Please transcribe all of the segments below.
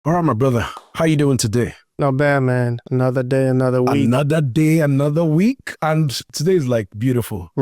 All right, my brother. How you doing today? Not bad, man. Another day, another week. Another day, another week. And today is like beautiful.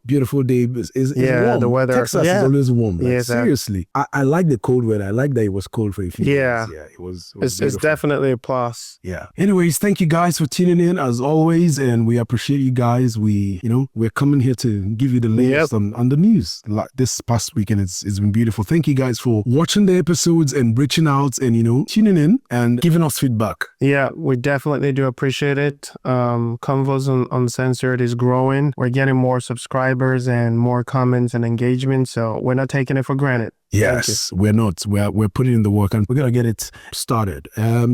Beautiful day. It's warm. The weather. Texas is always warm. Like, Yeah, seriously. I like the cold weather. I like that it was cold for a few days. Yeah, It was it's definitely a plus. Yeah. Anyways, thank you guys for tuning in as always. And we appreciate you guys. We're coming here to give you the latest on the news. Like this past weekend, it's been beautiful. Thank you guys for watching the episodes and reaching out and, tuning in and giving us feedback. Yeah, we definitely do appreciate it. KONVOS on Uncensored is growing. We're getting more subscribers and more comments and engagement. So we're not taking it for granted. Yes, we're not. We're putting in the work and we're going to get it started.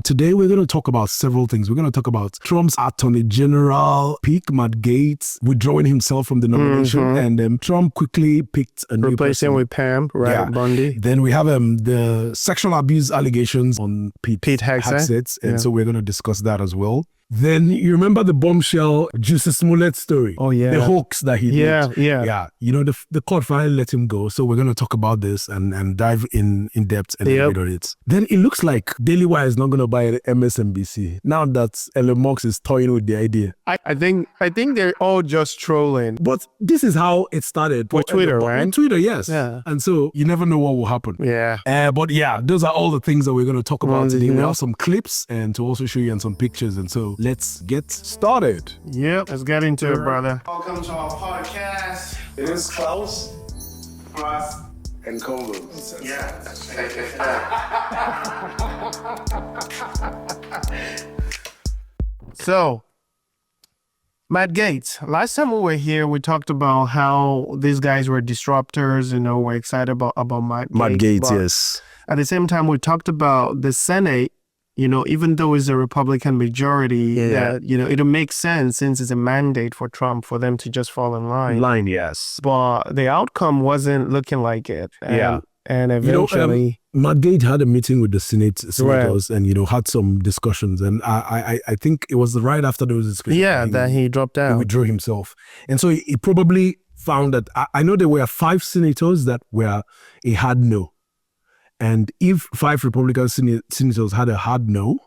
Today, we're going to talk about several things. We're going to talk about Trump's Attorney General pick, Matt Gaetz, withdrawing himself from the nomination. And Trump quickly picked a new replacing with Pam, right? Yeah. Bondi. Then we have the sexual abuse allegations on Pete Hegseth. And so we're going to discuss that as well. Then you remember the bombshell Jussie Smollett story? Oh, yeah. The hoax that he did. Yeah. The court finally let him go. So we're going to talk about this and dive in depth and read on it. Then it looks like Daily Wire is not going to buy MSNBC now that Elon Musk is toying with the idea. I think they're all just trolling. But this is how it started. With Twitter, right? With Twitter, yes. Yeah. And so you never know what will happen. Yeah. But yeah, those are all the things that we're going to talk about today. We have some clips and to also show you and some pictures. And so let's get started. Yep, let's get into it, brother. Welcome to our podcast. It is Klaus Kross. and KONVOS. Yeah. So, Matt Gaetz, last time we were here, we talked about how these guys were disruptors, we're excited about Matt Gaetz, yes. At the same time, we talked about the Senate, even though it's a Republican majority, that, it'll make sense since it's a mandate for Trump for them to just fall in line. Yes. But the outcome wasn't looking like it. And eventually... Matt Gaetz had a meeting with the senators and, had some discussions. And I think it was right after those discussions. Yeah, that he dropped out. He withdrew himself. And so he probably found that, I know there were 5 senators that were a hard no. And if 5 Republican senators had a hard no,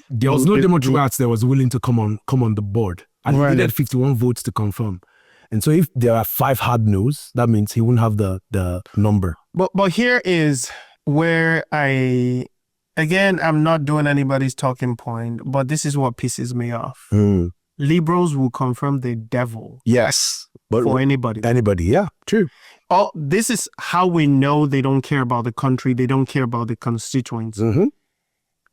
there was no Democrats that was willing to come on the board. And he needed 51 votes to confirm. And so if there are 5 hard no's, that means he wouldn't have the number. But here is where I'm not doing anybody's talking point, but this is what pisses me off. Liberals will confirm the devil. Yes. But for anybody. Anybody, yeah, true. Oh, this is how we know they don't care about the country. They don't care about the constituents.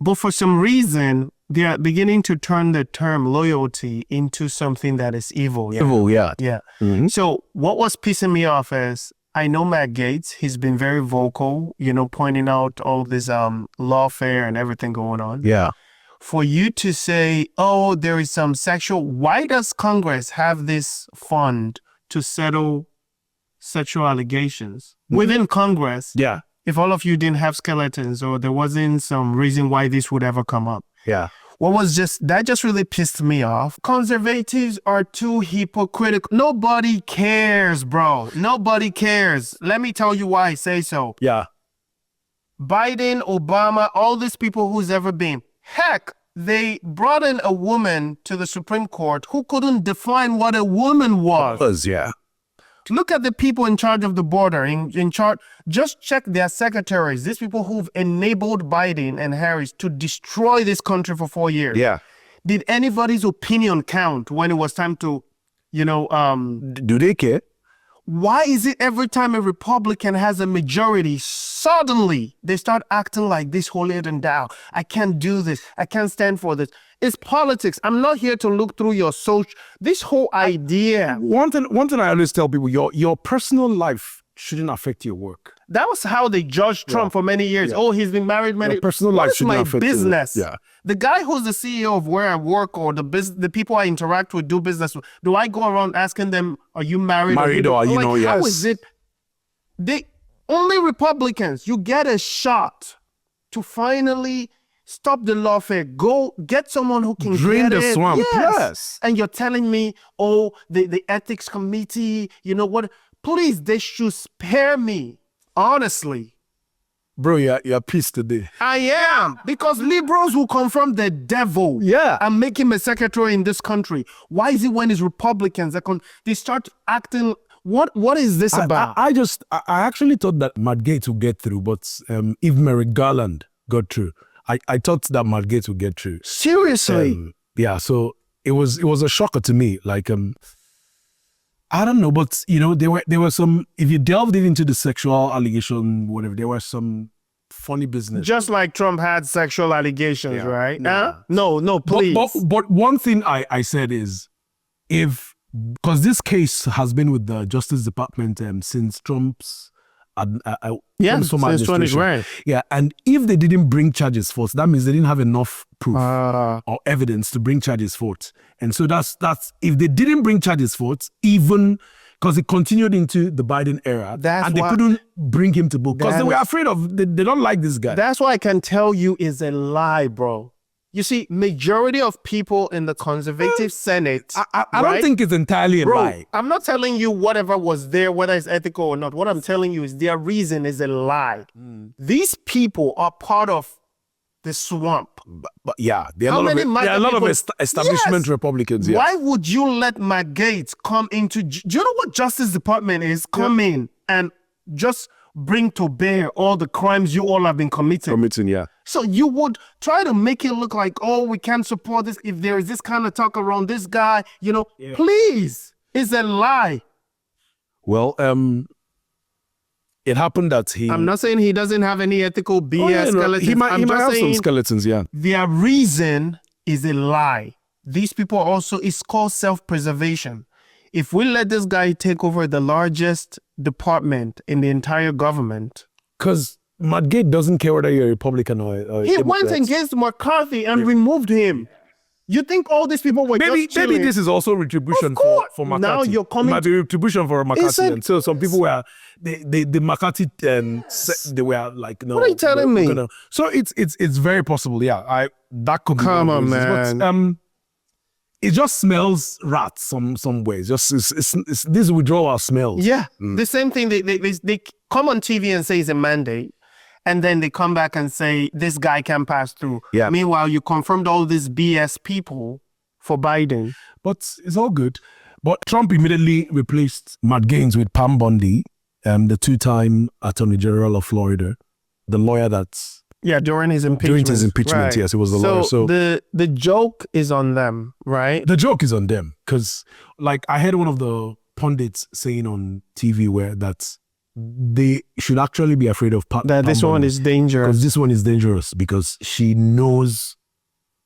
But for some reason, they are beginning to turn the term loyalty into something that is evil. Evil, yeah. So what was pissing me off is, I know Matt Gaetz, he's been very vocal, pointing out all this lawfare and everything going on. Yeah. For you to say, oh, there is some why does Congress have this fund to settle sexual allegations within Congress? Yeah. If all of you didn't have skeletons or there wasn't some reason why this would ever come up. Yeah. That just really pissed me off. Conservatives are too hypocritical. Nobody cares, bro. Nobody cares. Let me tell you why I say so. Yeah. Biden, Obama, all these people who's ever been. Heck, they brought in a woman to the Supreme Court who couldn't define what a woman was. Yeah. Look at the people in charge of the border, in charge. Just check their secretaries, these people who've enabled Biden and Harris to destroy this country for 4 years. Yeah. Did anybody's opinion count when it was time to, do they care? Why is it every time a Republican has a majority, suddenly they start acting like this holier than thou? I can't do this. I can't stand for this. It's politics. I'm not here to look through your social. This whole idea. One thing I always tell people, your personal life shouldn't affect your work. That was how they judged Trump for many years. Yeah. Oh, he's been married many. Your personal life shouldn't affect business. Yeah. The guy who's the CEO of where I work or the people I interact with, do business with, do I go around asking them, are you married? Married or yes. How is it? Only Republicans, you get a shot to finally stop the lawfare. Go get someone who can drain get the it. swamp. Yes. And you're telling me, oh, the ethics committee, what? Please, they should spare me. Honestly, Bro, you're pissed today. I am, because liberals will confront the devil. Yeah. And make him a secretary in this country. Why is it when it's Republicans that they start acting? What is this about? I actually thought that Matt Gaetz would get through, but if Merrick Garland got through, I thought that Matt Gaetz would get through. Seriously? Yeah. So it was a shocker to me. Like I don't know, but you know, there were some. If you delved into the sexual allegation, whatever, there were some funny business. Just like Trump had sexual allegations, Yeah. right? Yeah. No, please. But one thing I said is, because this case has been with the Justice Department since Trump's Yes, former since 20, administration. right. Yeah, and if they didn't bring charges forth, that means they didn't have enough proof Uh, or evidence to bring charges forth. And so that's if they didn't bring charges forth, even because it continued into the Biden era, That's and they why- couldn't bring him to book because they were afraid of they don't like this guy. That's what I can tell you is a lie, bro. You see, majority of people in the conservative Senate. I don't right? think it's entirely a Bro, lie. I'm not telling you whatever was there, whether it's ethical or not. What I'm telling you is their reason is a lie. These people are part of the swamp. But yeah, there are How a lot many of, MAGA there are a lot of people- establishment Yes. Republicans. Yeah. Why would you let Matt Gaetz come into? Do you know what Justice Department is? Come in and just bring to bear all the crimes you all have been committing. Committing, yeah. So you would try to make it look like, oh, we can't support this if there is this kind of talk around this guy. You know, please, it's a lie. Well, it happened that he. I'm not saying he doesn't have any ethical BS Oh, yeah, no, skeletons. he might I'm just have some saying skeletons, yeah. their reason is a lie. These people also, it's called self-preservation. If we let this guy take over the largest department in the entire government, Because Matt Gaetz doesn't care whether you're a Republican or he went against McCarthy and removed him. You think all these people were Maybe just chilling? this is also retribution Of course. for McCarthy. Now you're coming It might be retribution for McCarthy. Isn't- And so some people were the McCarthy they were like, no. What are you telling me? So it's very possible. Yeah, that could be Come one of on, the reasons. man. But, it just smells rats some ways. Just it's this withdrawal smells. Yeah, the same thing. They come on TV and say it's a mandate, and then they come back and say this guy can pass through. Yeah. Meanwhile, you confirmed all these BS people for Biden. But it's all good. But Trump immediately replaced Matt Gaetz with Pam Bondi, the two-time Attorney General of Florida, the lawyer that's Yeah, during his impeachment. During his impeachment, Right. yes, it was the lawyer. So the joke is on them, right? the joke is on them because, like, I heard one of the pundits saying on TV where that they should actually be afraid of That this one is dangerous. because this one is dangerous because she knows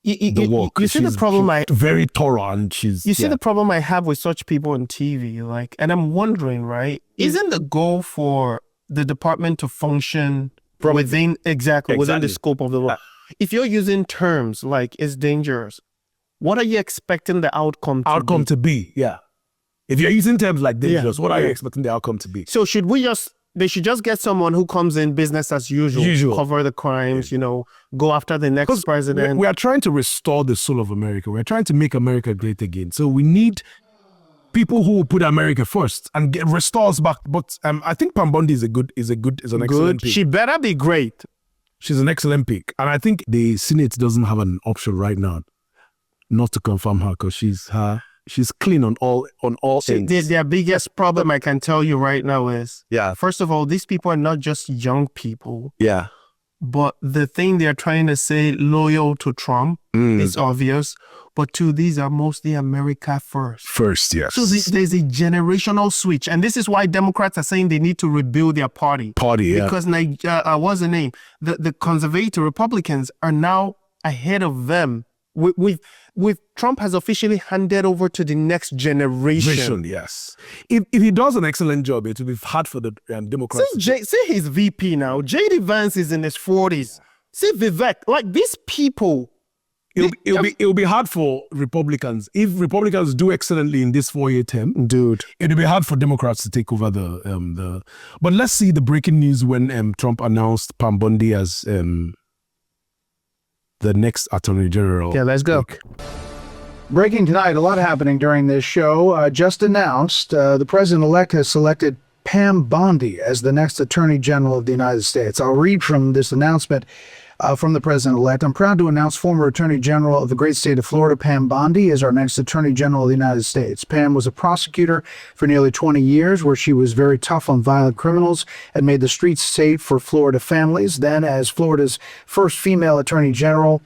the work. You see the She's problem very thorough and she's You see yeah. the problem I have with such people on TV, like, and I'm wondering, right? Isn't the goal for the department to function within within the scope of the law? If you're using terms like "it's dangerous," what are you expecting the outcome to be? Yeah. If you're using terms like dangerous, what are you yeah. expecting the outcome to be? So they should just get someone who comes in business as usual. Cover the crimes, go after the next president. We are trying to restore the soul of America. We're trying to make America great again. So we need people who will put America first and restore us back. But I think Pam Bondi is an excellent pick. She better be great. She's an excellent pick. And I think the Senate doesn't have an option right now not to confirm her because she's clean on all ends. Their biggest problem, I can tell you right now, is Yeah. first of all, these people are not just young people, Yeah. but the thing they're trying to say, loyal to Trump, is obvious. But two, these are mostly America first. First, yes. So there's a generational switch. And this is why Democrats are saying they need to rebuild their party. Yeah. Because, what's the name? The conservative Republicans are now ahead of them. With Trump has officially handed over to the next generation. Yes. If he does an excellent job, it will be hard for the Democrats. See his VP now. J.D. Vance is in his 40s. See Vivek. Like, these people. It'll be hard for Republicans. If Republicans do excellently in this 4-year term, Dude. it'll be hard for Democrats to take over the. But let's see the breaking news when Trump announced Pam Bondi as the next Attorney General. Yeah, let's go. Breaking tonight, a lot happening during this show. Just announced, the president-elect has selected Pam Bondi as the next Attorney General of the United States. I'll read from this announcement from the President-elect. I'm proud to announce former Attorney General of the great state of Florida, Pam Bondi, as our next Attorney General of the United States. Pam was a prosecutor for nearly 20 years, where she was very tough on violent criminals and made the streets safe for Florida families. Then, as Florida's first female Attorney General,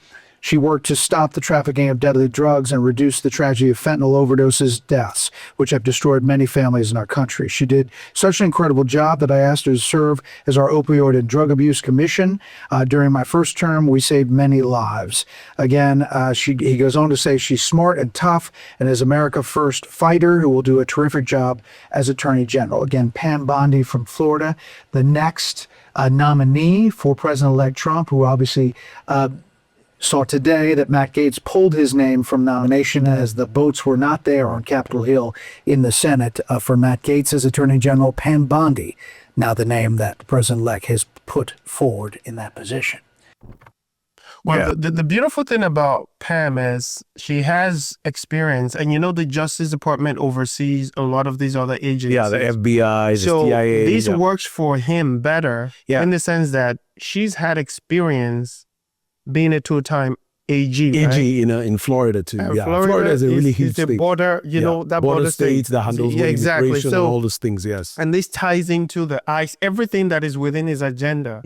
she worked to stop the trafficking of deadly drugs and reduce the tragedy of fentanyl overdoses deaths, which have destroyed many families in our country. She did such an incredible job that I asked her to serve as our Opioid and Drug Abuse Commission. During my first term, we saved many lives. Again, he goes on to say she's smart and tough and is America's first fighter who will do a terrific job as Attorney General. Again, Pam Bondi from Florida, the next nominee for President-elect Trump, who obviously saw today that Matt Gaetz pulled his name from nomination as the votes were not there on Capitol Hill in the Senate for Matt Gaetz as Attorney General. Pam Bondi, now the name that the President-elect has put forward in that position. Well, the beautiful thing about Pam is she has experience, and the Justice Department oversees a lot of these other agencies. Yeah, the FBI, the so CIA. This works for him better in the sense that she's had experience being a two-time AG, right? in Florida too. Florida is a really huge state. Border, that border states that handles immigration and all those things. Yes, and this ties into the ICE, everything that is within his agenda.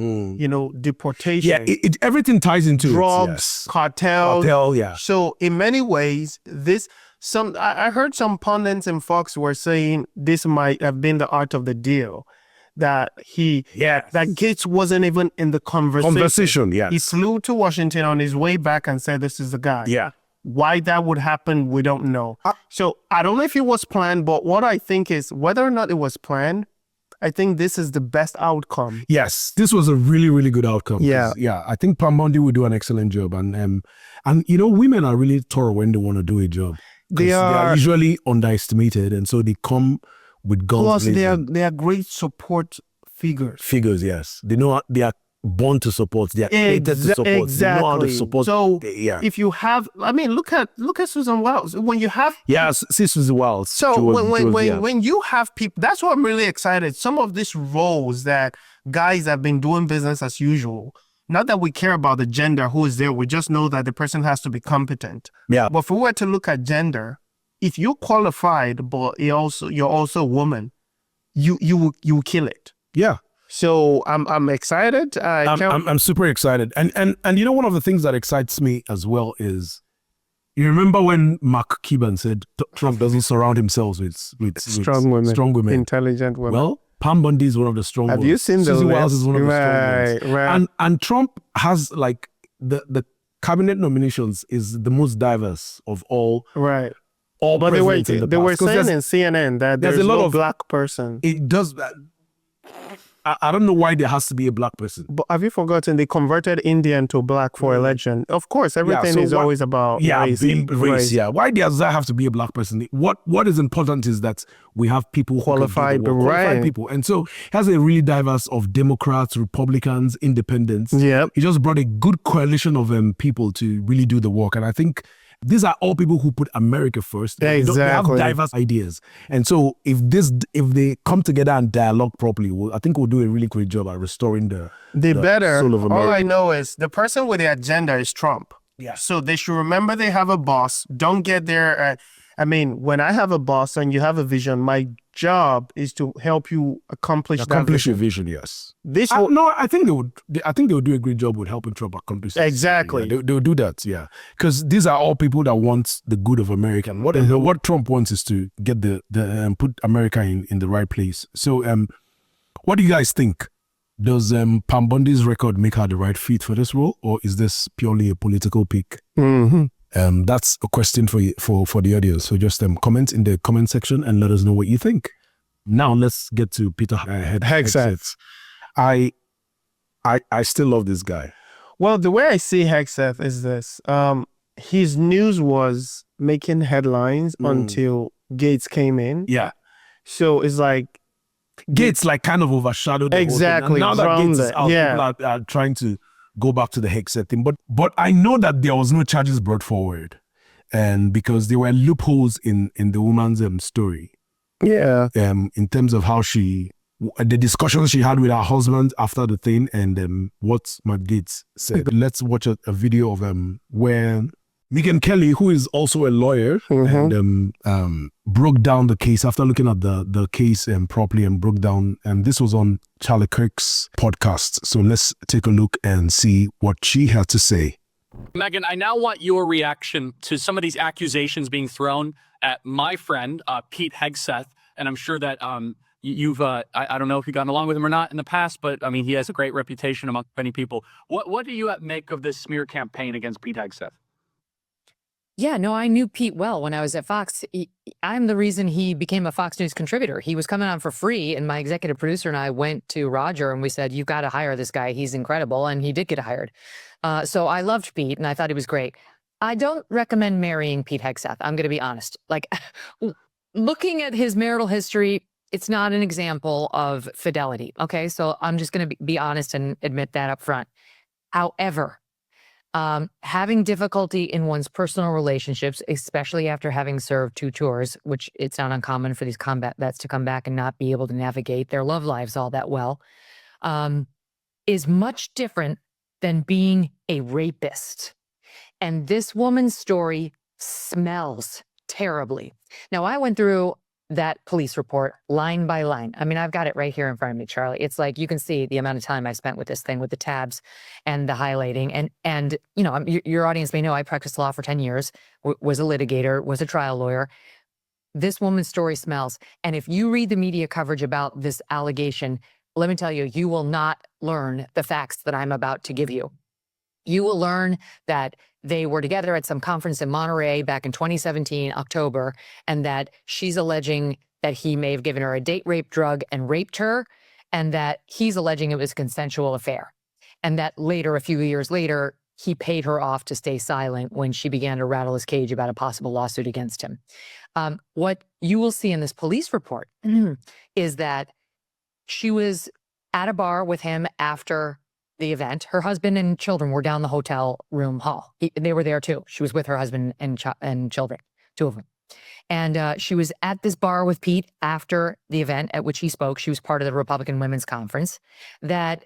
Deportation. Yeah, everything ties into drugs, cartel. Yeah. So in many ways, I heard some pundits and folks were saying this might have been the art of the deal. That Gaetz wasn't even in the conversation. Yes. He flew to Washington on his way back and said, this is the guy. Yeah. Why that would happen, we don't know. So I don't know if it was planned, but what I think is whether or not it was planned, I think this is the best outcome. Yes, this was a really, really good outcome. Yeah. Yeah, I think Pam Bondi will do an excellent job. And women are really thorough when they want to do a job. They are usually underestimated, and so they come with guns. Plus, they are great support figures. Yes. They know they are born to support. They are created to support. Exactly. They know how to support. So if you have, look at Susan Wiles. When you have, Susan Wiles. So when you have people, that's what I'm really excited. Some of these roles that guys have been doing business as usual. Not that we care about the gender who is there. We just know that the person has to be competent. Yeah. But if we were to look at gender, if you're qualified, but you're also a woman, you will kill it. Yeah. So I'm excited. I'm super excited. And one of the things that excites me as well is, you remember when Mark Cuban said Trump doesn't surround himself with strong women, intelligent women. Well, Pam Bondi is one of the strong ones. Have you seen Susan Wiles is one of the strong ones. Right. And Trump has the cabinet nominations is the most diverse of all. Right. All but they were saying in CNN that there's a lot of black person. It does that. I don't know why there has to be a black person. But have you forgotten they converted Indian to black for election? Of course, everything is always about race. Yeah, why does that have to be a black person? What is important is that we have people qualified people, and so he has a really diverse of Democrats, Republicans, Independents. Yeah, he just brought a good coalition of people to really do the work, and I think these are all people who put America first. Exactly. They have diverse ideas. And so if they come together and dialogue properly, I think we'll do a really great job at restoring the soul of America. All I know is the person with the agenda is Trump. Yeah. So they should remember they have a boss. Don't get there. When I have a boss and you have a vision, my job is to help you accomplish your vision. Yes. I think they would do a great job with helping Trump accomplish that. Exactly. Yeah, they'll do that. Yeah, because these are all people that want the good of America. And what Trump wants is to get put America in the right place. So, what do you guys think? Does Pam Bondi's record make her the right fit for this role, or is this purely a political pick? Mm-hmm. That's a question for the audience. So just comment in the comment section and let us know what you think. Now let's get to Peter Hegseth. I still love this guy. Well, the way I see Hegseth is this. His news was making headlines until Gaetz came in. Yeah. So it's like Gaetz kind of overshadowed the exactly. Whole thing. Now that Gaetz is out, people are trying to go back to the Hegseth thing. But I know that there was no charges brought forward. And because there were loopholes in the woman's story. Yeah. In terms of how she the discussions she had with her husband after the thing, and what Margit said. Let's watch a video of where Megyn Kelly, who is also a lawyer, and broke down the case after looking at the case properly, and broke down. And this was on Charlie Kirk's podcast. So let's take a look and see what she had to say. Megyn, I now want your reaction to some of these accusations being thrown at my friend, Pete Hegseth. And I'm sure that you've, I don't know if you've gotten along with him or not in the past, but I mean, he has a great reputation among many people. What do you make of this smear campaign against Pete Hegseth? Yeah, no, I knew Pete well when I was at Fox. I'm the reason he became a Fox News contributor. He was coming on for free, and my executive producer and I went to Roger and we said, you've got to hire this guy. He's incredible. And he did get hired. So I loved Pete and I thought he was great. I don't recommend marrying Pete Hegseth. I'm going to be honest. Like, looking at his marital history, it's not an example of fidelity. Okay, so I'm just going to be honest and admit that up front. However, having difficulty in one's personal relationships, especially after having served 2 tours, which it's not uncommon for these combat vets to come back and not be able to navigate their love lives all that well, is much different than being a rapist. And this woman's story smells terribly. Now, I went through that police report line by line. I mean, I've got it right here in front of me, Charlie. It's like you can see the amount of time I spent with this thing, with the tabs and the highlighting. And you know, your audience may know I practiced law for 10 years, was a litigator, was a trial lawyer. This woman's story smells. And if you read the media coverage about this allegation, let me tell you, you will not learn the facts that I'm about to give you. You will learn that they were together at some conference in Monterey back in 2017, October, and that she's alleging that he may have given her a date rape drug and raped her, and that he's alleging it was a consensual affair. And that later, a few years later, he paid her off to stay silent when she began to rattle his cage about a possible lawsuit against him. What you will see in this police report is that she was at a bar with him after the event. Her husband and children were down the hotel room hall. They were there too. She was with her husband and children, 2 of them. And she was at this bar with Pete after the event at which he spoke. She was part of the Republican Women's Conference. That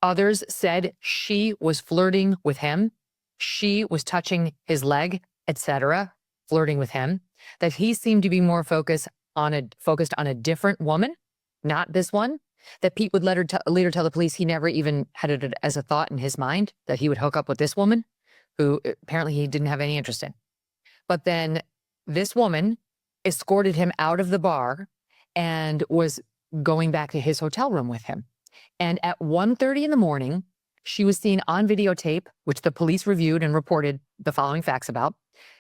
others said she was flirting with him. She was touching his leg, etc., flirting with him. That he seemed to be more focused on a different woman, not this one. That Pete would later tell the police he never even had it as a thought in his mind that he would hook up with this woman, who apparently he didn't have any interest in. But then this woman escorted him out of the bar and was going back to his hotel room with him. And at 1:30 in the morning, she was seen on videotape, which the police reviewed and reported the following facts about.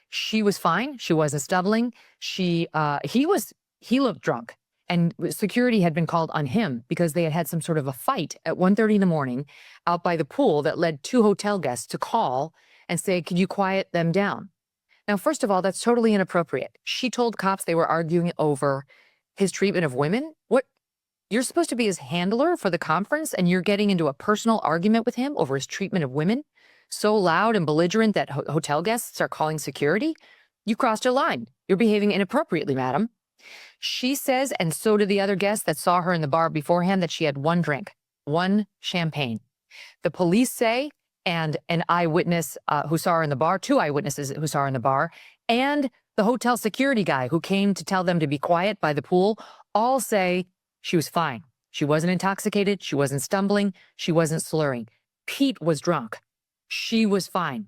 She was fine. She wasn't stumbling. He looked drunk. And security had been called on him because they had had some sort of a fight at 1:30 in the morning out by the pool that led 2 hotel guests to call and say, could you quiet them down? Now, first of all, that's totally inappropriate. She told cops they were arguing over his treatment of women. What? You're supposed to be his handler for the conference and you're getting into a personal argument with him over his treatment of women? So loud and belligerent that hotel guests are calling security? You crossed a line. You're behaving inappropriately, madam. She says, and so did the other guests that saw her in the bar beforehand, that she had 1 drink, 1 champagne. The police say, and an eyewitness who saw her in the bar, 2 eyewitnesses who saw her in the bar, and the hotel security guy who came to tell them to be quiet by the pool, all say she was fine. She wasn't intoxicated. She wasn't stumbling. She wasn't slurring. Pete was drunk. She was fine.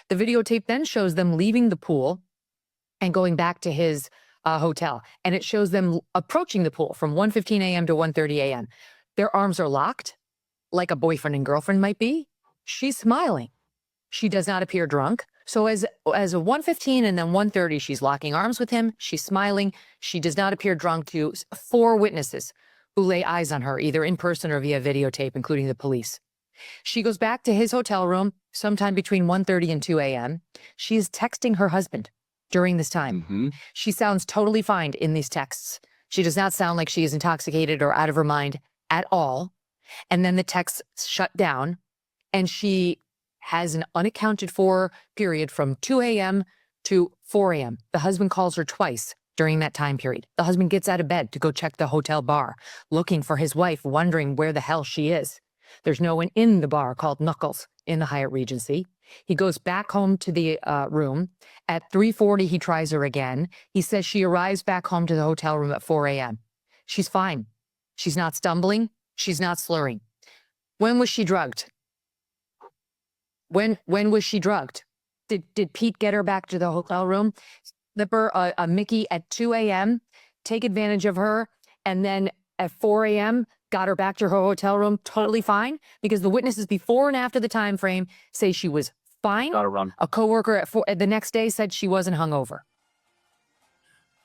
The videotape then shows them leaving the pool and going back to his hotel. And it shows them approaching the pool from 1:15 a.m. to 1:30 a.m. Their arms are locked, like a boyfriend and girlfriend might be. She's smiling. She does not appear drunk. So as a 1:15 and then 1:30, she's locking arms with him. She's smiling. She does not appear drunk to 4 witnesses who lay eyes on her, either in person or via videotape, including the police. She goes back to his hotel room sometime between 1:30 and 2 a.m. She is texting her husband during this time. She sounds totally fine in these texts. She does not sound like she is intoxicated or out of her mind at all. And then the texts shut down and she has an unaccounted for period from 2 a.m. to 4 a.m. The husband calls her twice during that time period. The husband gets out of bed to go check the hotel bar, looking for his wife, wondering where the hell she is. There's no one in the bar called Knuckles in the Hyatt Regency. He goes back home to the room. At 3:40, he tries her again. He says she arrives back home to the hotel room at 4 a.m. She's fine. She's not stumbling. She's not slurring. When was she drugged? When was she drugged? Did Pete get her back to the hotel room, slip her a Mickey at 2 a.m., take advantage of her, and then at 4 a.m., got her back to her hotel room totally fine? Because the witnesses before and after the time frame say she was fine. Gotta run. A coworker the next day said she wasn't hungover.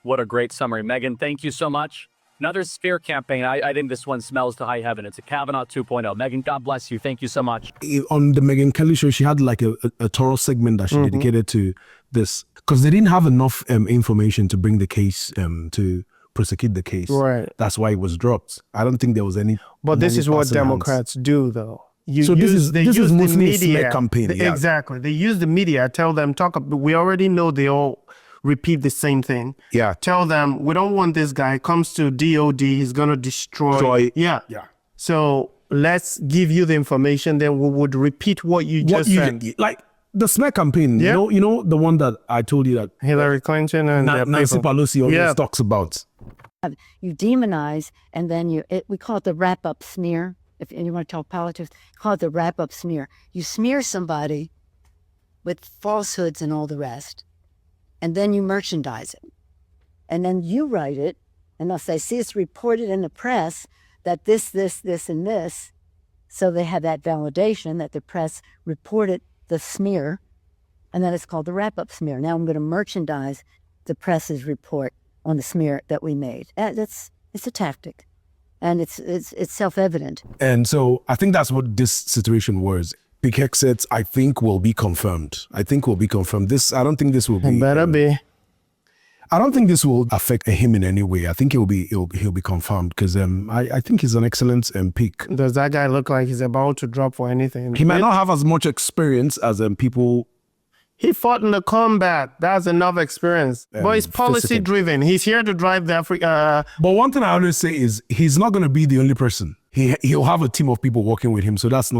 What a great summary. Megyn, thank you so much. Another smear campaign. I think this one smells to high heaven. It's a Kavanaugh 2.0. Megyn, God bless you. Thank you so much. On the Megyn Kelly show, she had like a thorough segment that she dedicated to this because they didn't have enough information to bring the case to prosecute the case. Right. That's why it was dropped. I don't think there was any. But this is what passing hands. Democrats do, though. So this is mostly a smear campaign. Yeah. Exactly. They use the media. Tell them, we already know they all repeat the same thing. Yeah. Tell them, we don't want this guy. Comes to DOD, he's going to destroy. Yeah. Yeah. So let's give you the information, then we would repeat what you just said. Like the smear campaign, Yeah. you know the one that I told you that Hillary Clinton and Nancy Pelosi always talks about. You demonize, and then we call it the wrap-up smear. If you want to talk politics, call it the wrap-up smear. You smear somebody with falsehoods and all the rest, and then you merchandise it. And then you write it, and they'll say, see, it's reported in the press that this, and this. So they have that validation that the press reported the smear, and then it's called the wrap-up smear. Now I'm going to merchandise the press's report on the smear that we made. It's a tactic, and it's self-evident. And so I think that's what this situation was. Big Heck said, I think will be confirmed. I don't think this will be. It better be. I don't think this will affect him in any way. I think he'll be confirmed because I think he's an excellent pick. Does that guy look like he's about to drop for anything? He might not have as much experience as people. He fought in the combat. That's enough experience. But he's policy driven. He's here to drive the Africa. But one thing I always say is he's not going to be the only person. He'll have a team of people working with him. So that's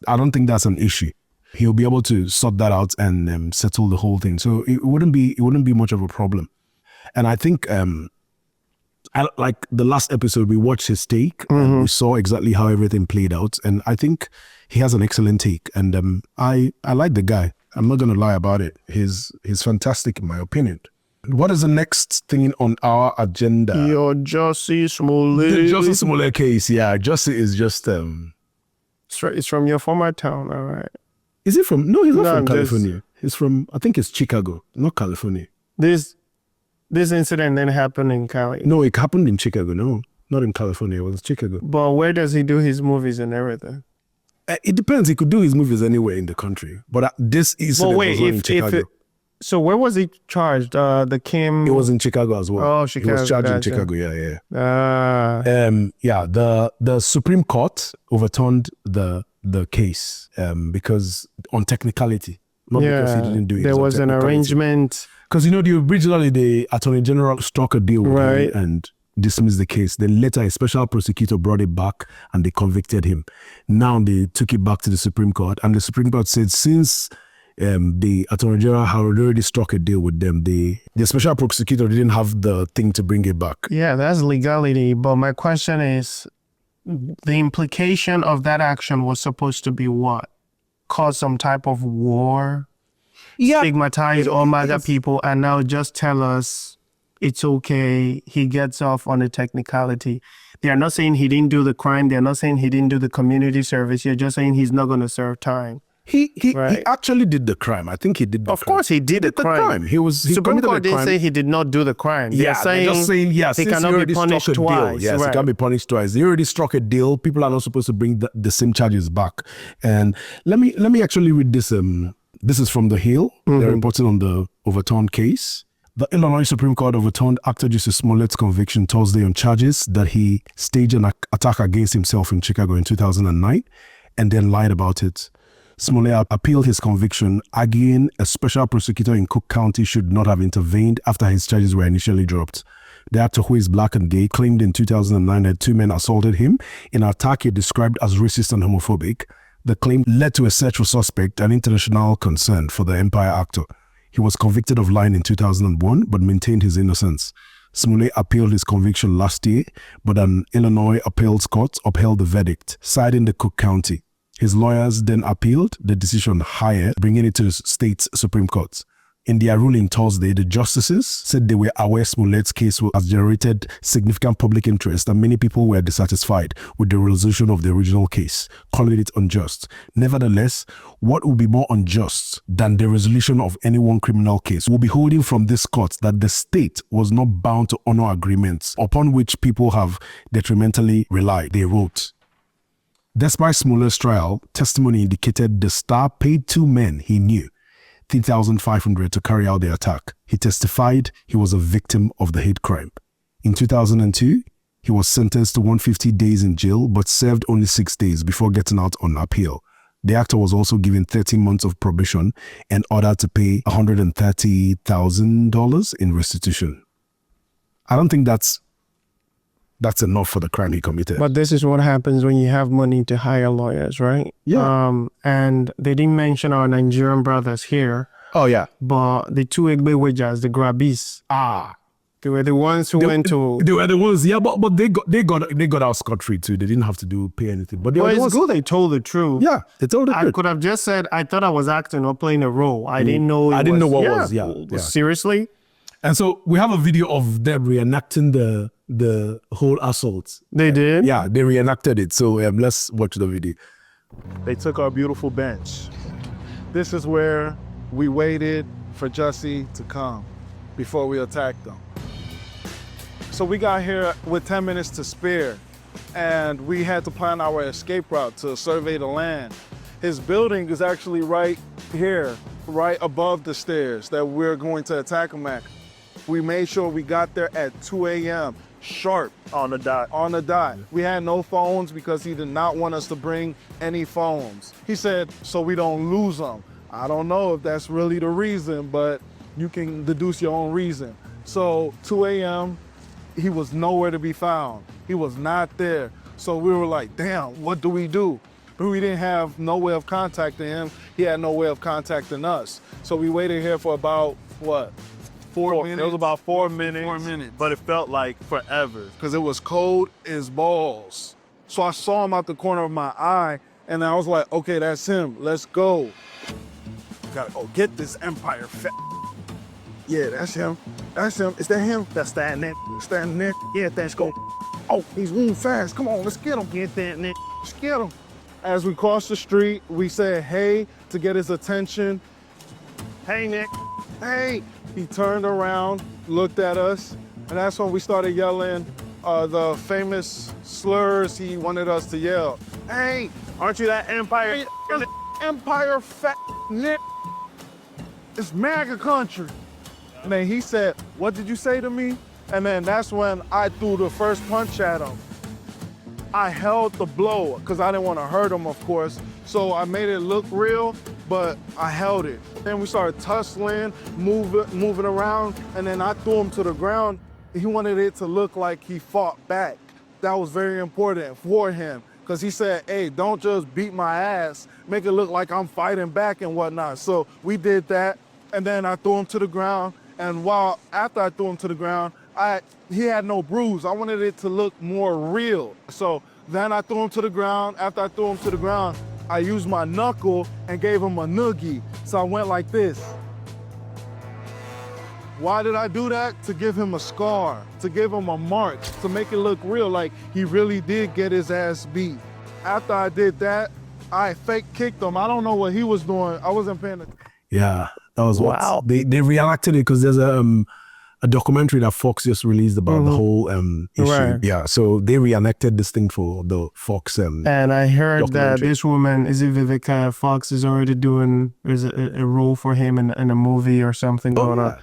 I don't think that's an issue. He'll be able to sort that out and settle the whole thing. So it wouldn't be much of a problem. And I think like the last episode, we watched his take and we saw exactly how everything played out. And I think he has an excellent take. And I like the guy. I'm not going to lie about it. He's fantastic in my opinion. What is the next thing on our agenda? Your Jussie Smollett. The Jussie Smollett case. Yeah, Jussie is just... It's from your former town, all right. Is it from... No, he's not from California. He's from... I think it's Chicago, not California. This incident didn't happen in Cali. No, it happened in Chicago. No, not in California. It was Chicago. But where does he do his movies and everything? It depends. He could do his movies anywhere in the country. But this incident was in Chicago. So where was he charged? It was in Chicago as well. Oh, Chicago. He was charged in Chicago, yeah. The Supreme Court overturned the case because on technicality. Not because he didn't do it. There was an arrangement. Because, originally the Attorney General struck a deal with him and dismissed the case. Then later a special prosecutor brought it back and they convicted him. Now they took it back to the Supreme Court and the Supreme Court said since the Attorney General had already struck a deal with them, the special prosecutor didn't have the thing to bring it back. Yeah, that's legality. But my question is, the implication of that action was supposed to be what? Cause some type of war? Yeah. Stigmatize all MAGA people and now just tell us it's okay, he gets off on a technicality. They are not saying he didn't do the crime. They're not saying he didn't do the community service. You're just saying he's not going to serve time. He actually did the crime. I think he did the crime. Of course he did the crime. He Supreme committed Court the crime. didn't say he did not do the crime. They're just saying, yes, he cannot be punished twice. Yes, he can be punished twice. He already struck a deal. People are not supposed to bring the same charges back. And let me actually read this. This is from The Hill. They're reporting on the overturned case. The Illinois Supreme Court overturned actor Jussie Smollett's conviction Thursday on charges that he staged an attack against himself in Chicago in 2009 and then lied about it. Smollett appealed his conviction, arguing a special prosecutor in Cook County should not have intervened after his charges were initially dropped. The actor, who is black and gay, claimed in 2009 that 2 men assaulted him in an attack he described as racist and homophobic. The claim led to a search for suspect and international concern for the Empire actor. He was convicted of lying in 2001 but maintained his innocence. Smollett appealed his conviction last year, but an Illinois appeals court upheld the verdict, citing the Cook County. His lawyers then appealed the decision higher, bringing it to the state's Supreme Court. In their ruling Thursday, the justices said they were aware Smollett's case has generated significant public interest and many people were dissatisfied with the resolution of the original case, calling it unjust. Nevertheless, what would be more unjust than the resolution of any one criminal case will be holding from this court that the state was not bound to honor agreements upon which people have detrimentally relied, they wrote. Despite Smollett's trial, testimony indicated the star paid 2 men he knew $3,500 to carry out the attack. He testified he was a victim of the hate crime. In 2002, he was sentenced to 150 days in jail but served only 6 days before getting out on appeal. The actor was also given 13 months of probation and ordered to pay $130,000 in restitution. I don't think that's enough for the crime he committed. But this is what happens when you have money to hire lawyers, right? Yeah. And they didn't mention our Nigerian brothers here, Oh, yeah. but the 2 Egbewejas, the Grabis, they were the ones who went to... They were the ones, yeah, but they got out scot-free too. They didn't have to pay anything. But they Well, were the it's ones, good they told the truth. yeah, they told the I truth. could have just said, I thought I was acting or playing a role. I didn't know I didn't know what was, yeah. Seriously? And so we have a video of them reenacting the whole assault. They did? Yeah, they reenacted it. So let's watch the video. They took our beautiful bench. This is where we waited for Jussie to come before we attacked them. So we got here with 10 minutes to spare, and we had to plan our escape route to survey the land. His building is actually right here, right above the stairs that we're going to attack him at. We made sure we got there at 2 a.m. sharp. On the dot. On the dot. We had no phones because he did not want us to bring any phones. He said, so we don't lose them. I don't know if that's really the reason, but you can deduce your own reason. So 2 a.m., he was nowhere to be found. He was not there. So we were like, damn, what do we do? But we didn't have no way of contacting him. He had no way of contacting us. So we waited here for about, what, 4 minutes? It was about 4 minutes. 4 minutes. But it felt like forever. Because it was cold as balls. So I saw him out the corner of my eye, and I was like, okay, that's him. Let's go. Gotta go get this Empire fat. Yeah, that's him. That's him. Is that him? That's that nigga. Is that Nick? Yeah, let's go. Oh, he's moving fast. Come on, let's get him. Get that nigga. Let's get him. As we crossed the street, we said, hey, to get his attention. Hey, Nick. Hey. He turned around, looked at us, and that's when we started yelling the famous slurs he wanted us to yell. Hey, Aren't you that Empire? Empire fat Nick. It's MAGA country. And then he said, what did you say to me? And then that's when I threw the first punch at him. I held the blow because I didn't want to hurt him, of course. So I made it look real, but I held it. Then we started tussling, moving around, and then I threw him to the ground. He wanted it to look like he fought back. That was very important for him because he said, hey, don't just beat my ass, make it look like I'm fighting back and whatnot. So we did that, and then I threw him to the ground. And after I threw him to the ground, he had no bruise. I wanted it to look more real. So then I threw him to the ground. After I threw him to the ground, I used my knuckle and gave him a noogie. So I went like this. Why did I do that? To give him a scar, to give him a mark, to make it look real, like he really did get his ass beat. After I did that, I fake kicked him. I don't know what he was doing. I wasn't paying attention. Yeah, that was Wow. what they reacted it because there's a documentary that Fox just released about the whole issue. Right. Yeah, so they reenacted this thing for the Fox. And I heard that documentary. this woman, is it Vivica Fox, is already doing a role for him in a movie or something going on.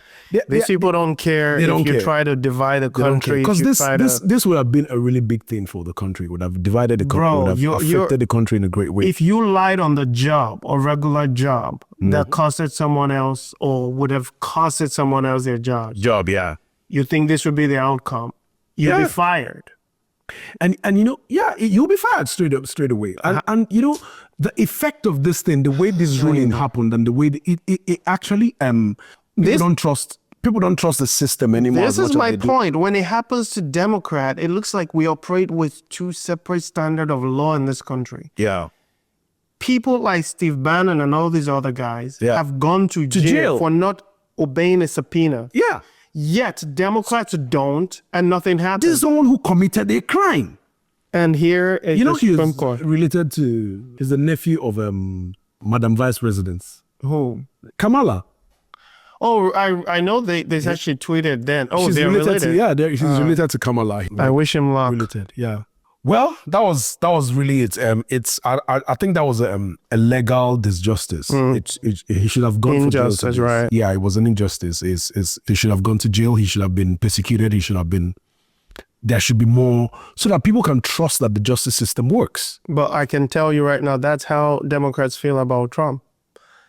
These people don't care They don't if you care. try to divide the country. Because Because this would have been a really big thing for the country. Would have divided the country. Bro, would have affected the country in a great way. if you lied on the job, or regular job, that costed someone else or would have costed someone else their job, Yeah. you think this would be the outcome? You'd be Yeah. fired. And you know, you'll be fired straight away. And you know, the effect of this thing, the way this ruling happened, and the way it actually people don't trust the system anymore. This as is much as my they do. point. When it happens to Democrat, it looks like we operate with two separate standards of law in this country. Yeah. People like Steve Bannon and all these other guys Yeah. have gone to jail for not obeying a subpoena. Yeah. Yet Democrats don't, and nothing happens. This is someone who committed a crime. And here is You know, the he's Supreme Court. related to, he's the nephew of Madam Vice President Who? Kamala. Oh, I know they actually tweeted then. Oh, She's they're related. she's related to Kamala. I wish him luck. Related, yeah. Well, that was really it. I think that was a legal disjustice. He should have gone for jail. Injustice, right. Yeah, it was an injustice. He should have gone to jail. He should have been persecuted. There should be more, so that people can trust that the justice system works. But I can tell you right now, that's how Democrats feel about Trump.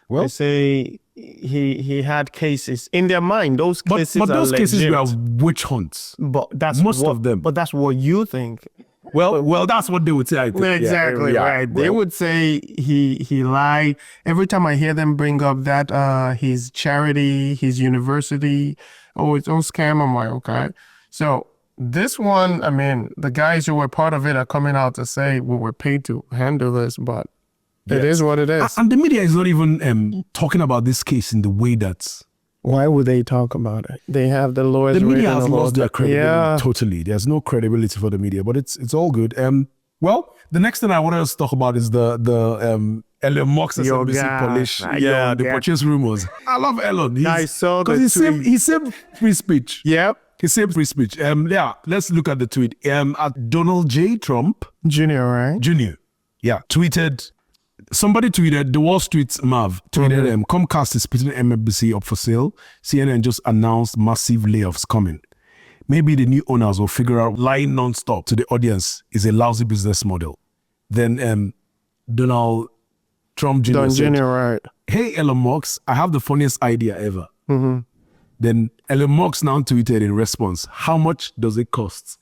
Well, They say he had cases in their mind. Those cases but those are cases legit. were witch hunts. But that's most what, of them. But that's what you think. Well, that's what they would say. I think. Exactly Yeah, right. They would say he lied. Every time I hear them bring up that his charity, his university, it's all scam. I'm like, okay. So this one, I mean, the guys who were part of it are coming out to say we were paid to handle this, but it is what it is. And the media is not even talking about this case in the way that. Why would they talk about it? They have the lowest The media rating has of all lost their the- credibility Yeah. totally. There's no credibility for the media, but it's all good. Well, the next thing I wanted us to talk about is the Elon Musk Your MSNBC guy. polish. Ah, Yeah, your the guy. purchase rumors. I love Elon. I saw the because tweet. he saved free speech. Yep. He saved free speech. Yeah, let's look at the tweet. At Donald J. Trump Junior, right? Jr. Yeah, tweeted. Somebody tweeted, the Wall Street Mav tweeted, Comcast is putting MSNBC up for sale. CNN just announced massive layoffs coming. Maybe the new owners will figure out lying nonstop to the audience is a lousy business model. Then Donald Trump Jr. Don said, Jr., right? hey, Elon Musk, I have the funniest idea ever. Then Elon Musk now tweeted in response, how much does it cost?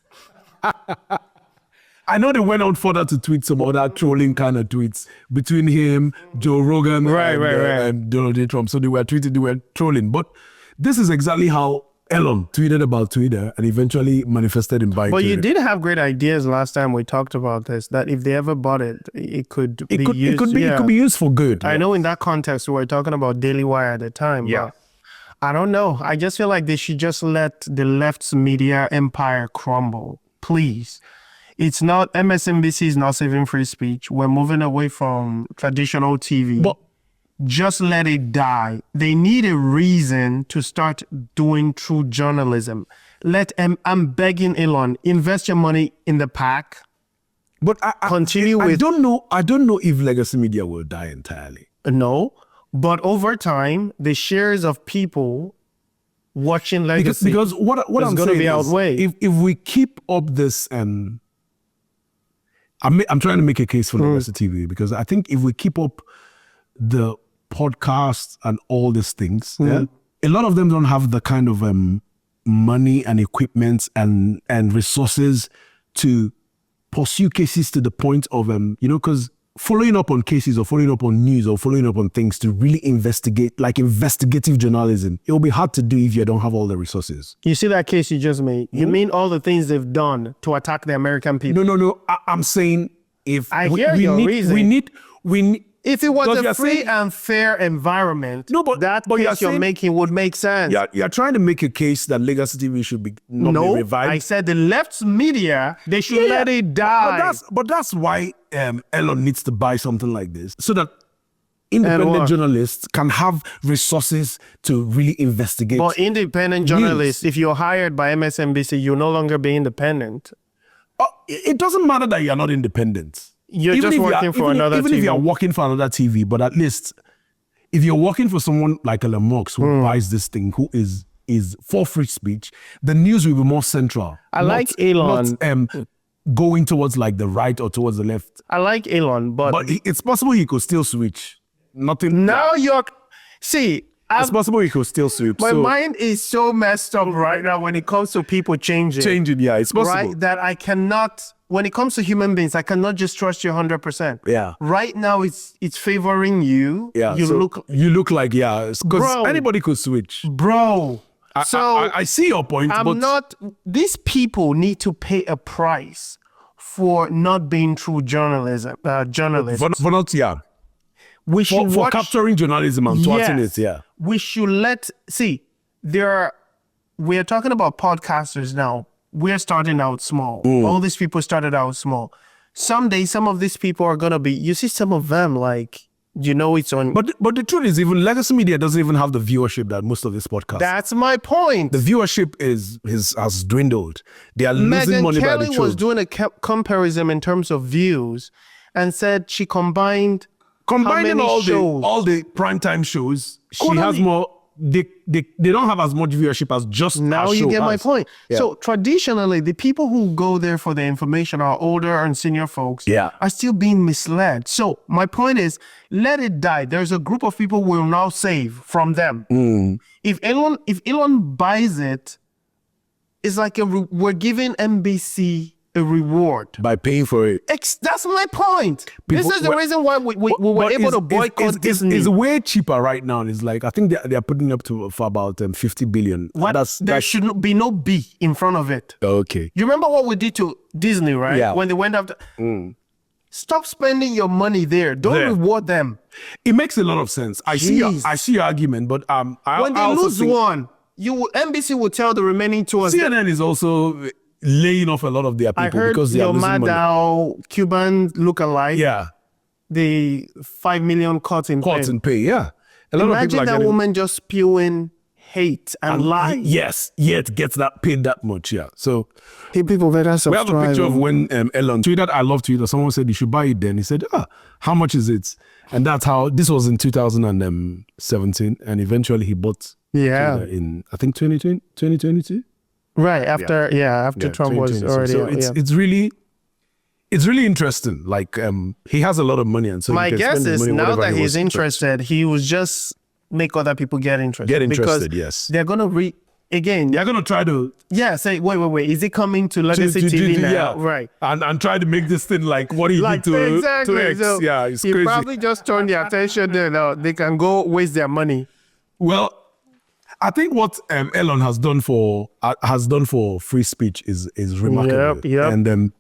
I know they went on further to tweet some other trolling kind of tweets between him, Joe Rogan, and Donald J. Trump. So they were trolling. But this is exactly how Elon tweeted about Twitter and eventually manifested in buying But Twitter. you did have great ideas last time we talked about this, that if they ever bought it, it could be used. It could be used for good. I know in that context, we were talking about Daily Wire at the time. Yeah. But I don't know. I just feel like they should just let the left's media empire crumble. Please. It's not, MSNBC is not saving free speech. We're moving away from traditional TV. But just let it die. They need a reason to start doing true journalism. I'm begging Elon, invest your money in the pack. But Continue I with- don't know if legacy media will die entirely. No, but over time, the shares of people watching legacy Because what is I'm going to saying be is, outweighed. if we keep up this, I'm trying to make a case for legacy TV, because I think if we keep up the podcasts and all these things, a lot of them don't have the kind of money and equipment and resources to pursue cases to the point of because following up on cases or following up on news or following up on things to really investigate, like investigative journalism, it will be hard to do if you don't have all the resources. You see that case you just made? You mean all the things they've done to attack the American people? No. I'm saying if I hear your reason. we need. If it was Because a you're free saying- and fair environment, that but case you're saying- making would make sense. You're trying to make a case that legacy TV should be not be No, revived. I said the left's media, they should let it die. But that's why Elon needs to buy something like this, so that independent what? journalists can have resources to really investigate. But independent journalists, if you're hired by MSNBC, you'll no longer be independent. It doesn't matter that you're not independent. You're just working for another Even TV. if you're working for another TV, but at least if you're working for someone like Elon Musk who buys this thing, who is for free speech, the news will be more central. I like Elon. Not, going towards like the right or towards the left. I like Elon, but it's possible he could still switch. Nothing. now you're... See, It's possible he could still switch. my so, mind is so messed up right now when it comes to people changing. changing, yeah, it's possible. Right? That I cannot... When it comes to human beings, I cannot just trust you 100%. Yeah. Right now, it's favoring you. Yeah, You so look... you look like, yeah, because Bro. anybody could switch. Bro. I see your point, I'm but not... These people need to pay a price for not being true journalism. Journalists. for not, yeah. We should For watch... capturing journalism and thwarting Yes. it, yeah. We should we're talking about podcasters now. We're starting out small. All these people started out small. Someday, some of these people are going to be, you see some of them like, it's on. But the truth is, even legacy media doesn't even have the viewership that most of these podcasts. That's my point. The viewership has dwindled. They are losing Megyn money by Kelly the was truth. doing a comparison in terms of views and said she combined Combining how many shows? all the primetime shows, she has Totally. more. They don't have as much viewership as just Now her you show get my has. point. Yeah. So traditionally, the people who go there for the information are older and senior folks. Yeah. Are still being misled. So my point is, let it die. There's a group of people we'll now save from them. If Elon buys it, it's like we're giving NBC a reward. by paying for it. That's my point. This is the reason why we were But able to boycott Disney. It's way cheaper right now. It's like I think they are putting up for about 50 billion. There should be no B in front of it. Okay. You remember what we did to Disney, right? Yeah. When they went after... Stop spending your money there. Don't There. reward them. It makes a lot of sense. I see your argument, but When I they also lose think one, NBC will tell the remaining two. CNN is also laying off a lot of their people I heard because they are your losing money. Maddow Cuban lookalike, Yeah, the 5 million cuts in courts pay. and pay. Yeah, a lot of people Imagine are that getting, woman just spewing hate and lies. Yes, yet gets that paid that much. Yeah, so Hey, people better we subscribe. have a picture of when Elon tweeted, "I love Twitter." Someone said you should buy it. Then he said, how much is it?" And that's how this was in 2017, and eventually he bought. Yeah. Twitter in I think 2022. Right, after Trump was 2020. already... So it's really interesting. Like he has a lot of money, and so My he can guess spend his is money now whatever that he he's wants. interested, he will just make other people get interested. Get interested, because yes. They're going to again, They're gonna try to say, wait, is it coming to Legacy TV now? yeah, Right. and try to make this thing like what he did to X. So Yeah, it's he crazy. probably just turned their attention there. Now they can go waste their money. Well, I think what Elon has done for free speech is remarkable. Yep. And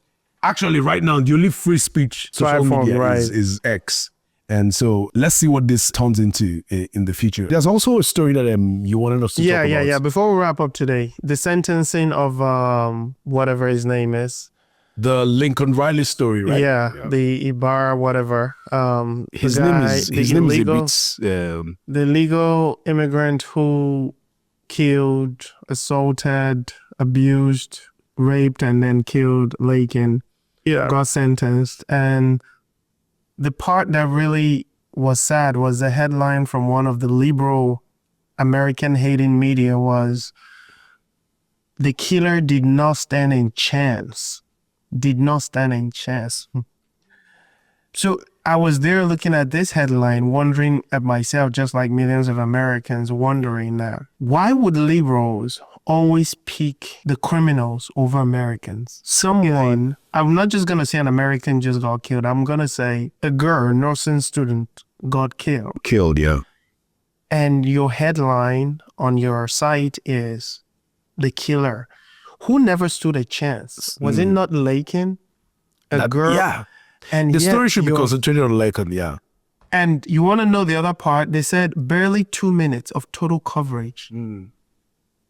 actually, right now, the only free speech social Platform, media right. is X. And so let's see what this turns into in the future. There's also a story that you wanted us to talk about. Yeah. Before we wrap up today, the sentencing of whatever his name is. The Lincoln Riley story, right? Yeah, the Ibarra whatever. His the name guy, is the his name illegal, is a bit. the legal immigrant who killed, assaulted, abused, raped, and then killed Lakin. Yeah. Got sentenced. And the part that really was sad was the headline from one of the liberal American hating media was, "The killer did not stand a chance." Did not stand a chance. So I was there looking at this headline, wondering at myself, just like millions of Americans wondering that, why would liberals always pick the criminals over Americans? Someone, I'm not just going to say an American just got killed. I'm going to say a girl, nursing student, got killed. Killed, yeah. And your headline on your site is the killer, who never stood a chance. Was it not Lakin? A girl? Yeah. And The yet story should be you're- concentrated on Lincoln, yeah. And you want to know the other part? They said barely 2 minutes of total coverage.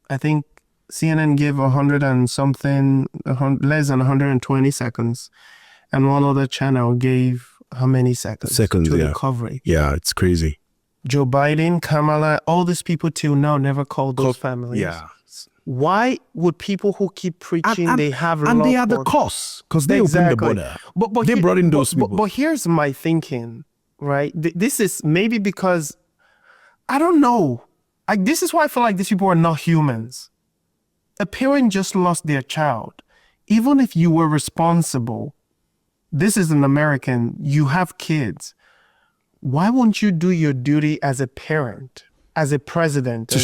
I think CNN gave 100 and something, less than 120 seconds. And one other channel gave how many seconds? Seconds, to yeah. recovery. Yeah, it's crazy. Joe Biden, Kamala, all these people till now never called those families. Yeah. Why would people who keep preaching they have and they are loved the ones- cause because they opened the Exactly. border. But They here- brought in those but- people. But here's my thinking, right? This is maybe because I don't know. This is why I feel like these people are not humans. A parent just lost their child. Even if you were responsible, this is an American, you have kids. Why won't you do your duty as a parent, as a president? to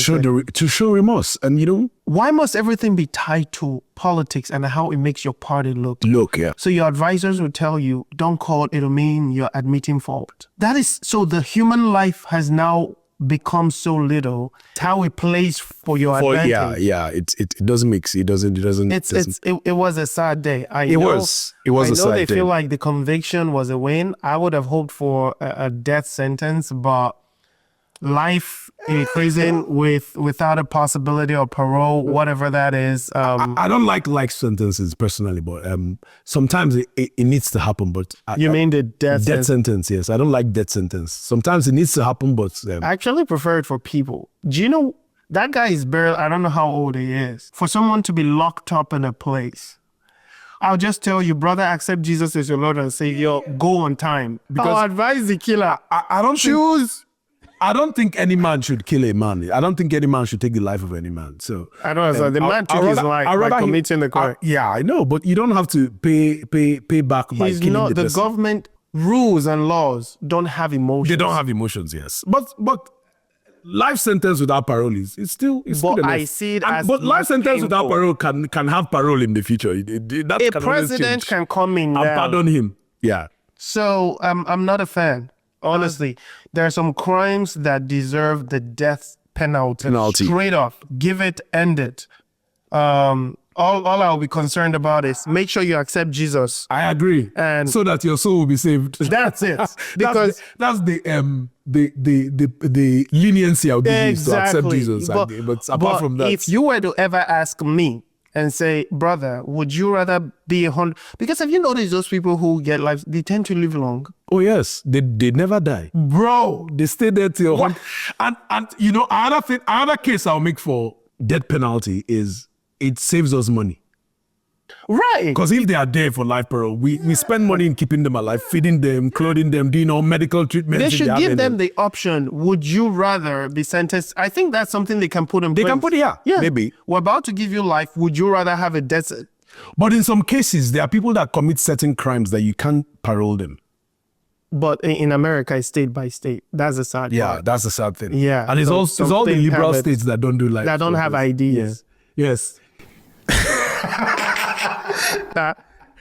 show remorse, and Why must everything be tied to politics and how it makes your party look? yeah. So your advisors will tell you, don't call it, it'll mean you're admitting fault. That is, so the human life has now become so little. It's how it plays for your advantage. It doesn't mix. It doesn't. It was a sad day. It was a I know sad they day. feel like the conviction was a win. I would have hoped for a death sentence, but life in prison without a possibility of parole, whatever that is. I don't like life sentences personally, but sometimes it needs to happen. But You mean the death death sentence? Yes, I don't like death sentence. Sometimes it needs to happen, but I actually prefer it for people. Do you know that guy is barely, I don't know how old he is. For someone to be locked up in a place, I'll just tell you, brother, accept Jesus as your Lord and Savior. Go on time. Because I'll advise the killer. I don't choose. I don't think any man should kill a man. I don't think any man should take the life of any man. So I don't know. The man took his life by committing the crime. Yeah, I know, but you don't have to pay back by He's killing not. the The person. government rules and laws don't have emotions. They don't have emotions, yes. But life sentence without parole is still But good enough. I see it And- as but life sentence without painful. parole can have parole in the future. That A can always president change. can come in And now. pardon him. Yeah. So I'm not a fan. Honestly, there are some crimes that deserve the death penalty. Straight off. Give it, end it. All I'll be concerned about is make sure you accept Jesus. I agree. And so that your soul will be saved. That's it. Because that's the leniency I'll give you to accept exactly. Jesus. But apart from that, if you were to ever ask me and say, brother, would you rather be 100? Because have you noticed those people who get life, they tend to live long. oh yes, they never die. Bro, They stay there till and another case I'll make for death penalty is it saves us money. right. Because if they are there for life parole, we spend money in keeping them alive, feeding them, clothing them, doing all medical treatments. They if should have give any. them the option. Would you rather be sentenced? I think that's something they can put in They place. can put it, yeah, maybe. We're about to give you life. Would you rather have a death? But in some cases, there are people that commit certain crimes that you can't parole them. But in America, it's state by state. That's the sad Yeah, part. that's the sad thing. Yeah. And it's So- all the something liberal habits states that don't do life. that don't have IDs. Yes.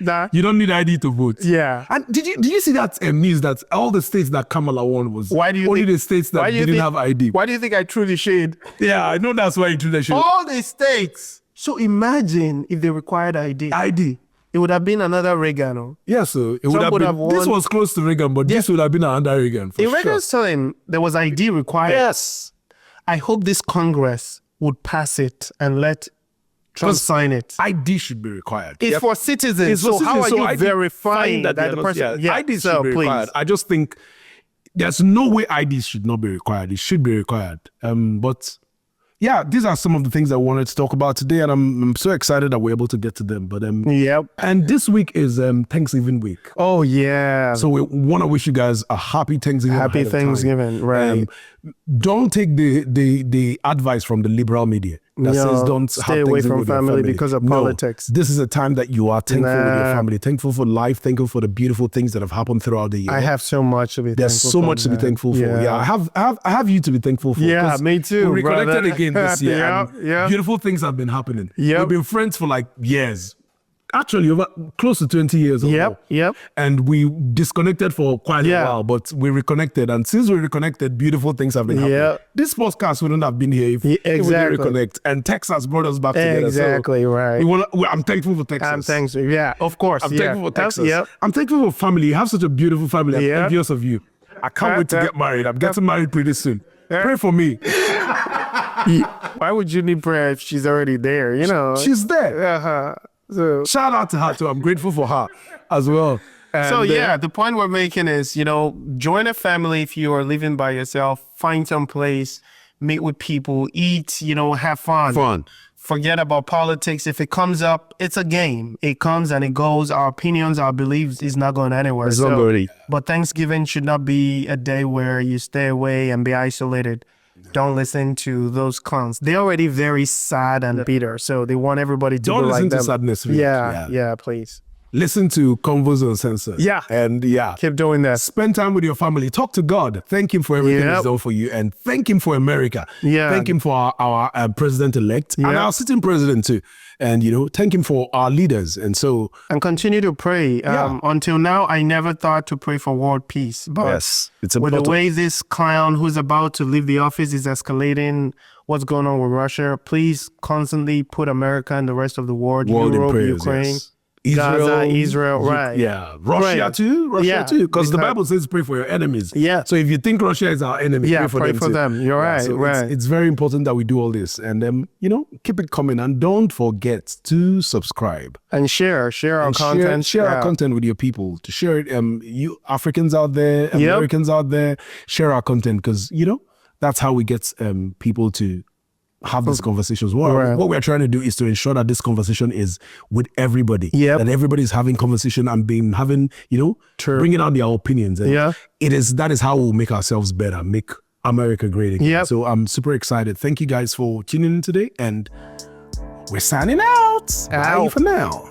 That, You don't need ID to vote. yeah. And did you see that news that all the states that Kamala won was Why do you only think- the states that why do you didn't think- have ID? Why do you think I threw the shade? Yeah, I know that's why you do that shit. All the states. So imagine if they required ID. ID. It would have been another Reagan. Oh. Yeah, so it would Trump have would been. have This won. was close to Reagan, but this would have been under Reagan for In sure. Reagan's time, there was ID required. Yes. I hope this Congress would pass it and let Trump sign it. ID should be required. It's for citizens. It's for so how citizens, are you ID verifying that they are the not- person? Yeah, ID so should be please. required. I just think there's no way IDs should not be required. It should be required. But yeah, these are some of the things I wanted to talk about today, and I'm so excited that we're able to get to them. But Yep. and this week is Thanksgiving week. Oh yeah. So we want to wish you guys a happy Thanksgiving. Happy ahead of time. Thanksgiving, right. Don't take the advice from the liberal media that No, says don't stay have away Thanksgiving from with your family because of No, politics. This is a time that you are thankful with your Nah. family, thankful for life, thankful for the beautiful things that have happened throughout the year. I have so much to be There's thankful so for, much to be man. thankful for. Yeah, I have you to be thankful for. Yeah, 'cause me too, We reconnected brother. again this year. Yeah, and yeah. Beautiful things have been happening. Yep. We've been friends for like years. Actually, over close to 20 years. or Yep, more. yep. And we disconnected for quite Yeah. a while, but we reconnected. And since we reconnected, beautiful things have been happening. Yep. This podcast wouldn't have been here if we exactly. didn't reconnect. And Texas brought us back together. Exactly, So right. I'm thankful for Texas. I'm thankful. Yeah, of course. I'm yeah. thankful for Texas. Yep. I'm thankful for family. You have such a beautiful family. I'm Yeah. envious of you. I can't wait to get married. I'm getting married pretty soon. Pray for me. Why would you need prayer if she's already there? You know, She's there. So Shout out to her too. I'm grateful for her as well. So yeah, the point we're making is, join a family if you are living by yourself. Find some place, meet with people, eat, have fun. Forget about politics. If it comes up, it's a game. It comes and it goes. Our opinions, our beliefs is not going anywhere. But Thanksgiving should not be a day where you stay away and be isolated. Don't listen to those clowns. They're already very sad and bitter, so they want everybody to Don't be listen like to them. sadness. Yeah, please. Listen to KONVOS Uncensored. Yeah. And Keep doing that. spend time with your family. Talk to God. Thank Him for everything He's done for you. And thank Him for America. Yeah. Thank Him for our president-elect and our sitting president too. And, thank Him for our leaders. And so... And continue to pray. Until now, I never thought to pray for world peace. But it's with the way this clown who's about to leave the office is escalating what's going on with Russia, please constantly put America and the rest of the world Europe, in prayers, Ukraine, Israel, Israel, right. Yeah. Russia too. Because the Bible says pray for your enemies. Yeah. So if you think Russia is our enemy, pray for them too. You're right, So right. It's very important that we do all this. And, keep it coming. And don't forget to subscribe. And share our content. Share our content with your people. To share it. You Africans out there, Americans out there, share our content because, that's how we get people to have these conversations. What we're trying to do is to ensure that this conversation is with everybody. That everybody's having conversation and bringing out their opinions. And that is how we'll make ourselves better, make America great again. So I'm super excited. Thank you guys for tuning in today, and we're signing out. Bye for now.